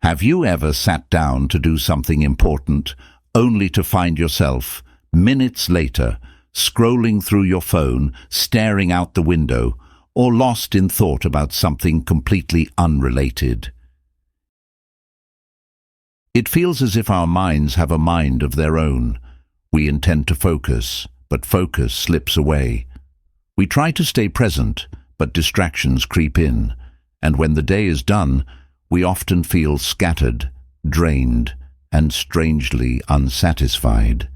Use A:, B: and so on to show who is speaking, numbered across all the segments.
A: Have you ever sat down to do something important, only to find yourself, minutes later, scrolling through your phone, staring out the window, or lost in thought about something completely unrelated? It feels as if our minds have a mind of their own. We intend to focus, but focus slips away. We try to stay present, but distractions creep in, and when the day is done, we often feel scattered, drained, and strangely unsatisfied.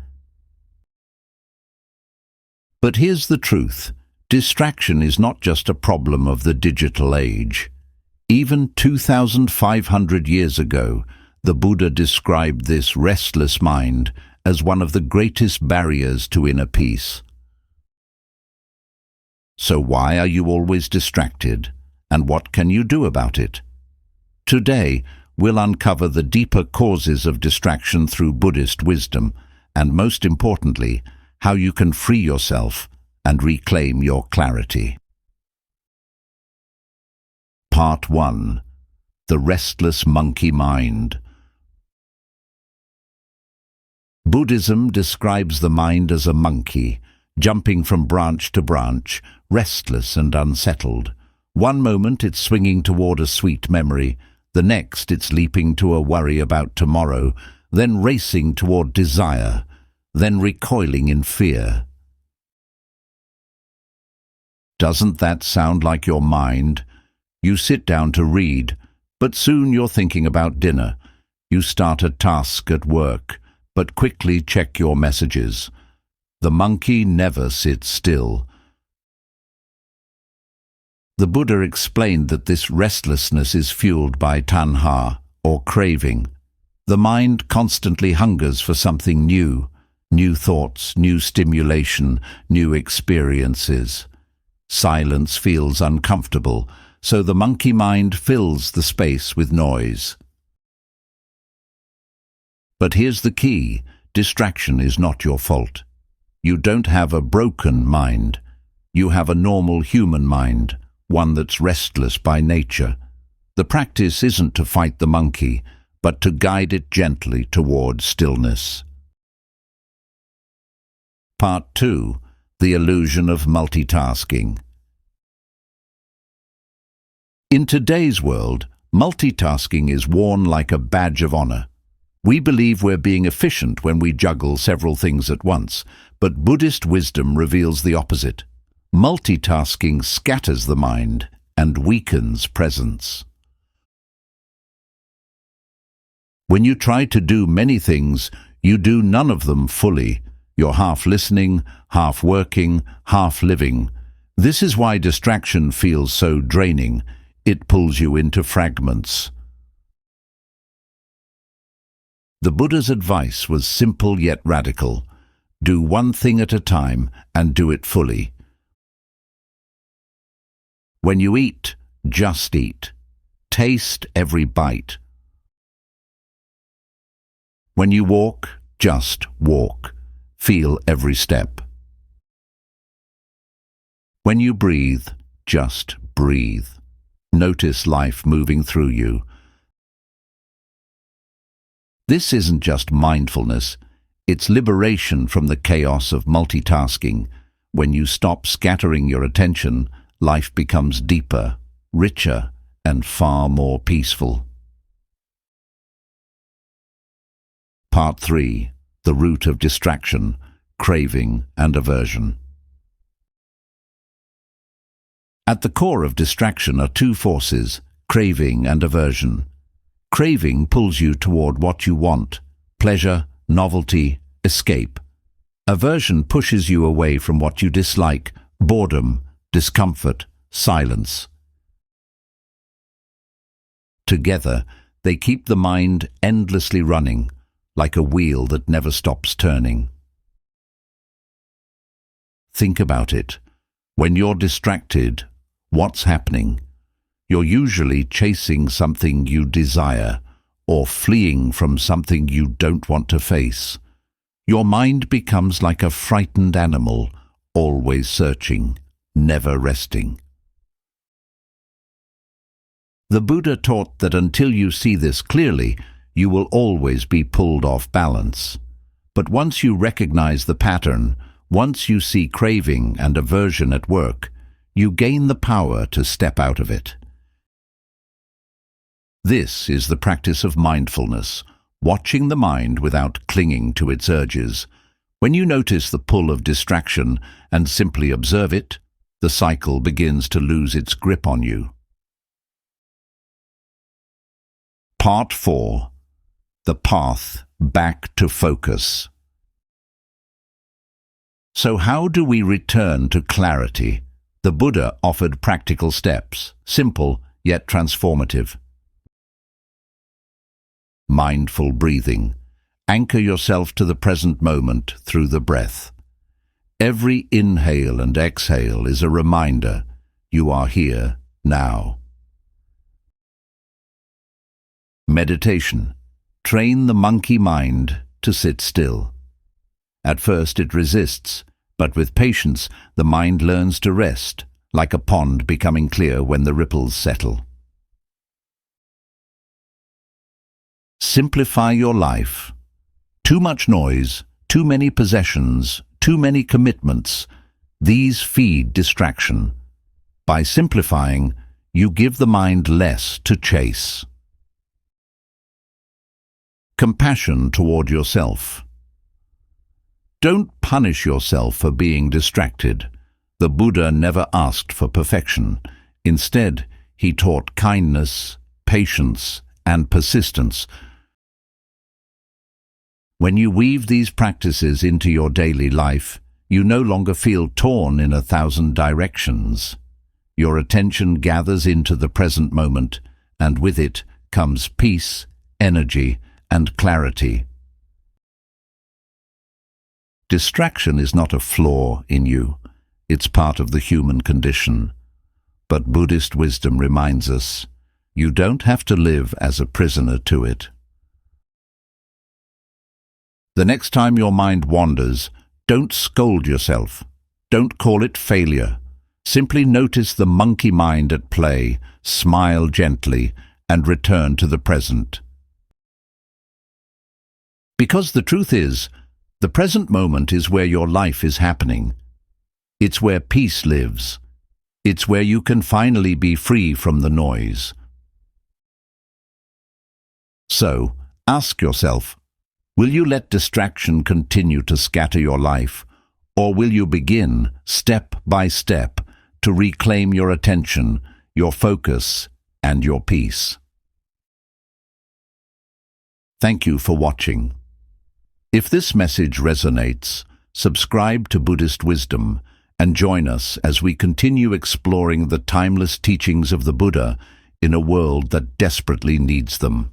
A: But here's the truth. Distraction is not just a problem of the digital age. Even 2,500 years ago, the Buddha described this restless mind as one of the greatest barriers to inner peace. So why are you always distracted, and what can you do about it? Today, we'll uncover the deeper causes of distraction through Buddhist wisdom, and most importantly, how you can free yourself and reclaim your clarity. Part 1. The Restless Monkey Mind. Buddhism describes the mind as a monkey, jumping from branch to branch, restless and unsettled. One moment it's swinging toward a sweet memory, the next it's leaping to a worry about tomorrow, then racing toward desire, then recoiling in fear. Doesn't that sound like your mind? You sit down to read, but soon you're thinking about dinner. You start a task at work, but quickly check your messages. The monkey never sits still. The Buddha explained that this restlessness is fueled by tanha, or craving. The mind constantly hungers for something new, new thoughts, new stimulation, new experiences. Silence feels uncomfortable, so the monkey mind fills the space with noise. But here's the key: distraction is not your fault. You don't have a broken mind. You have a normal human mind, one that's restless by nature. The practice isn't to fight the monkey, but to guide it gently toward stillness. Part 2. The Illusion of Multitasking. In today's world, multitasking is worn like a badge of honor. We believe we're being efficient when we juggle several things at once, but Buddhist wisdom reveals the opposite. Multitasking scatters the mind and weakens presence. When you try to do many things, you do none of them fully. You're half listening, half working, half living. This is why distraction feels so draining. It pulls you into fragments. The Buddha's advice was simple yet radical. Do one thing at a time and do it fully. When you eat, just eat. Taste every bite. When you walk, just walk. Feel every step. When you breathe, just breathe. Notice life moving through you. This isn't just mindfulness, it's liberation from the chaos of multitasking. When you stop scattering your attention, life becomes deeper, richer, and far more peaceful. Part 3. The Root of Distraction, Craving and Aversion. At the core of distraction are two forces, craving and aversion. Craving pulls you toward what you want: pleasure, novelty, escape. Aversion pushes you away from what you dislike: boredom, discomfort, silence. Together, they keep the mind endlessly running, like a wheel that never stops turning. Think about it. When you're distracted, what's happening? You're usually chasing something you desire, or fleeing from something you don't want to face. Your mind becomes like a frightened animal, always searching, never resting. The Buddha taught that until you see this clearly, you will always be pulled off balance. But once you recognize the pattern, once you see craving and aversion at work, you gain the power to step out of it. This is the practice of mindfulness, watching the mind without clinging to its urges. When you notice the pull of distraction and simply observe it, the cycle begins to lose its grip on you. Part 4. The Path Back to Focus. So how do we return to clarity? The Buddha offered practical steps, simple yet transformative. Mindful breathing. Anchor yourself to the present moment through the breath. Every inhale and exhale is a reminder you are here now. Meditation. Train the monkey mind to sit still. At first it resists, but with patience the mind learns to rest, like a pond becoming clear when the ripples settle. Simplify your life. Too much noise, too many possessions, too many commitments. These feed distraction. By simplifying, you give the mind less to chase. Compassion toward yourself. Don't punish yourself for being distracted. The Buddha never asked for perfection. Instead, he taught kindness, patience, and persistence. When you weave these practices into your daily life, you no longer feel torn in 1,000 directions. Your attention gathers into the present moment, and with it comes peace, energy, and clarity. Distraction is not a flaw in you. It's part of the human condition. But Buddhist wisdom reminds us, you don't have to live as a prisoner to it. The next time your mind wanders, don't scold yourself. Don't call it failure. Simply notice the monkey mind at play, smile gently, and return to the present. Because the truth is, the present moment is where your life is happening. It's where peace lives. It's where you can finally be free from the noise. So, ask yourself, will you let distraction continue to scatter your life, or will you begin, step by step, to reclaim your attention, your focus, and your peace? Thank you for watching. If this message resonates, subscribe to Buddhist Wisdom and join us as we continue exploring the timeless teachings of the Buddha in a world that desperately needs them.